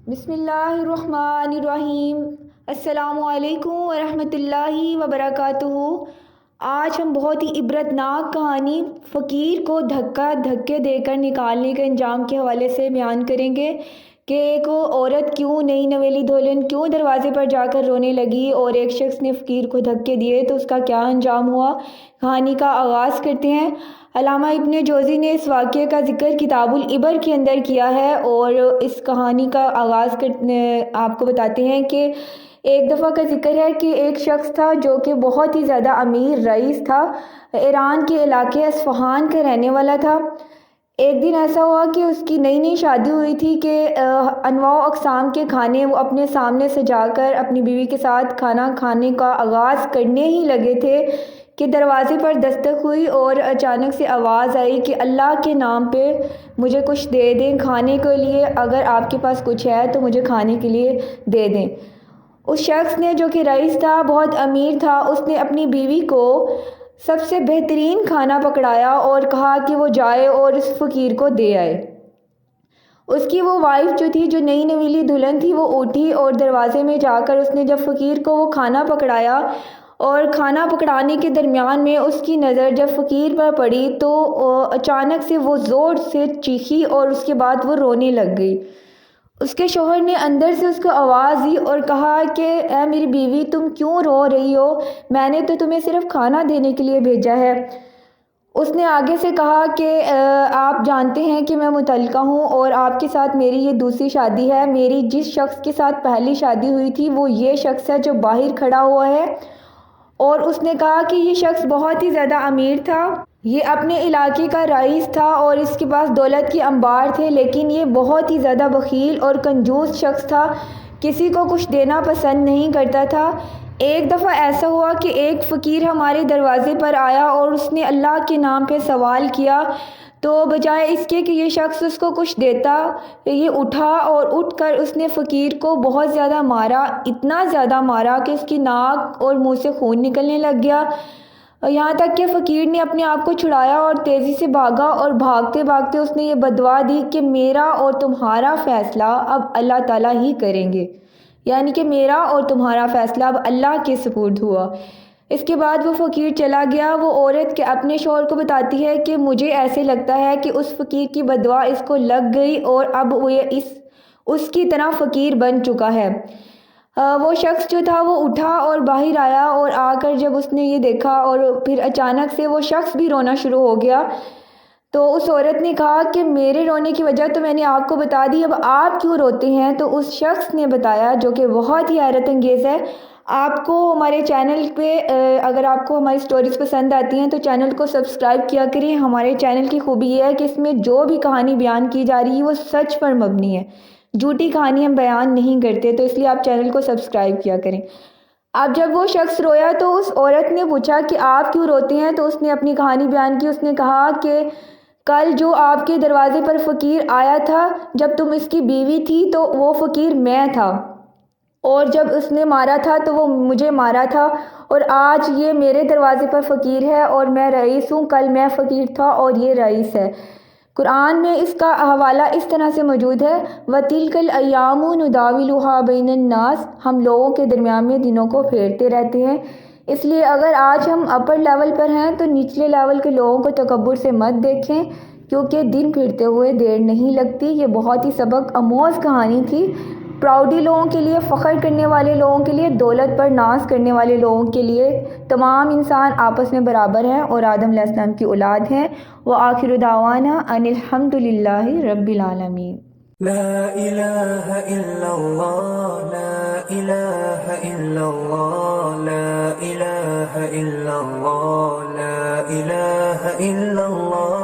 بسم اللہ الرحمن الرحیم۔ السلام علیکم ورحمۃ اللہ وبرکاتہ۔ آج ہم بہت ہی عبرتناک کہانی فقیر کو دھکے دے کر نکالنے کے انجام کے حوالے سے بیان کریں گے کہ ایک عورت کیوں نئی نویلی دلہن کیوں دروازے پر جا کر رونے لگی اور ایک شخص نے فقیر کو دھکے دیے تو اس کا کیا انجام ہوا۔ کہانی کا آغاز کرتے ہیں۔ علامہ ابن جوزی نے اس واقعے کا ذکر کتاب العبر کے اندر کیا ہے اور اس کہانی کا آغاز آپ کو بتاتے ہیں کہ ایک دفعہ کا ذکر ہے کہ ایک شخص تھا جو کہ بہت ہی زیادہ امیر رئیس تھا، ایران کے علاقے اصفہان کا رہنے والا تھا۔ ایک دن ایسا ہوا کہ اس کی نئی شادی ہوئی تھی کہ انواع و اقسام کے کھانے وہ اپنے سامنے سجا کر اپنی بیوی کے ساتھ کھانا کھانے کا آغاز کرنے ہی لگے تھے کہ دروازے پر دستک ہوئی اور اچانک سے آواز آئی کہ اللہ کے نام پہ مجھے کچھ دے دیں کھانے کے لیے، اگر آپ کے پاس کچھ ہے تو مجھے کھانے کے لیے دے دیں۔ اس شخص نے جو کہ رئیس تھا، بہت امیر تھا، اس نے اپنی بیوی کو سب سے بہترین کھانا پکڑایا اور کہا کہ وہ جائے اور اس فقیر کو دے آئے۔ اس کی وہ وائف جو تھی، جو نئی نویلی دلہن تھی، وہ اٹھی اور دروازے میں جا کر اس نے جب فقیر کو وہ کھانا پکڑایا اور کھانا پکڑانے کے درمیان میں اس کی نظر جب فقیر پر پڑی تو اچانک سے وہ زور سے چیخی اور اس کے بعد وہ رونے لگ گئی۔ اس کے شوہر نے اندر سے اس کو آواز دی اور کہا کہ اے میری بیوی، تم کیوں رو رہی ہو؟ میں نے تو تمہیں صرف کھانا دینے کے لیے بھیجا ہے۔ اس نے آگے سے کہا کہ آپ جانتے ہیں کہ میں مطلقہ ہوں اور آپ کے ساتھ میری یہ دوسری شادی ہے۔ میری جس شخص کے ساتھ پہلی شادی ہوئی تھی وہ یہ شخص ہے جو باہر کھڑا ہوا ہے۔ اور اس نے کہا کہ یہ شخص بہت ہی زیادہ امیر تھا، یہ اپنے علاقے کا رئیس تھا اور اس کے پاس دولت کے انبار تھے، لیکن یہ بہت ہی زیادہ بخیل اور کنجوس شخص تھا، کسی کو کچھ دینا پسند نہیں کرتا تھا۔ ایک دفعہ ایسا ہوا کہ ایک فقیر ہمارے دروازے پر آیا اور اس نے اللہ کے نام پہ سوال کیا، تو بجائے اس کے کہ یہ شخص اس کو کچھ دیتا، یہ اٹھا اور اٹھ کر اس نے فقیر کو بہت زیادہ مارا، اتنا زیادہ مارا کہ اس کی ناک اور منہ سے خون نکلنے لگ گیا، یہاں تک کہ فقیر نے اپنے آپ کو چھڑایا اور تیزی سے بھاگا اور بھاگتے بھاگتے اس نے یہ بدعا دی کہ میرا اور تمہارا فیصلہ اب اللہ تعالیٰ ہی کریں گے، یعنی کہ میرا اور تمہارا فیصلہ اب اللہ کے سپرد ہوا۔ اس کے بعد وہ فقیر چلا گیا۔ وہ عورت کے اپنے شوہر کو بتاتی ہے کہ مجھے ایسے لگتا ہے کہ اس فقیر کی بدعا اس کو لگ گئی اور اب وہ اس کی طرح فقیر بن چکا ہے۔ وہ شخص جو تھا وہ اٹھا اور باہر آیا اور آ کر جب اس نے یہ دیکھا اور پھر اچانک سے وہ شخص بھی رونا شروع ہو گیا، تو اس عورت نے کہا کہ میرے رونے کی وجہ تو میں نے آپ کو بتا دی، اب آپ کیوں روتے ہیں؟ تو اس شخص نے بتایا، جو کہ بہت ہی حیرت انگیز ہے۔ آپ کو ہمارے چینل پہ اگر آپ کو ہماری سٹوریز پسند آتی ہیں تو چینل کو سبسکرائب کیا کریں۔ ہمارے چینل کی خوبی یہ ہے کہ اس میں جو بھی کہانی بیان کی جا رہی ہے وہ سچ پر مبنی ہے، جھوٹی کہانی ہم بیان نہیں کرتے، تو اس لیے آپ چینل کو سبسکرائب کیا کریں۔ اب جب وہ شخص رویا تو اس عورت نے پوچھا کہ آپ کیوں روتے ہیں؟ تو اس نے اپنی کہانی بیان کی۔ اس نے کہا کہ کل جو آپ کے دروازے پر فقیر آیا تھا، جب تم اس کی بیوی تھی تو وہ فقیر میں تھا، اور جب اس نے مارا تھا تو وہ مجھے مارا تھا، اور آج یہ میرے دروازے پر فقیر ہے اور میں رئیس ہوں، کل میں فقیر تھا اور یہ رئیس ہے۔ قرآن میں اس کا حوالہ اس طرح سے موجود ہے، وَتِلْكَ الْأَيَّامُ نُدَاوِلُهَا بَيْنَ النَّاسِ، ہم لوگوں کے درمیان میں دنوں کو پھیرتے رہتے ہیں۔ اس لیے اگر آج ہم اپر لیول پر ہیں تو نچلے لیول کے لوگوں کو تکبر سے مت دیکھیں، کیونکہ دن پھرتے ہوئے دیر نہیں لگتی۔ یہ بہت ہی سبق آموز کہانی تھی، پراؤڈی لوگوں کے لیے، فخر کرنے والے لوگوں کے لیے، دولت پر ناز کرنے والے لوگوں کے لیے۔ تمام انسان آپس میں برابر ہیں اور آدم علیہ السلام کی اولاد ہیں۔ وآخر دعوانا ان الحمد للہ رب العالمین۔ لا الہ الا اللہ، لا الہ الا اللہ، لا الہ الا اللہ، لا الہ الا اللہ۔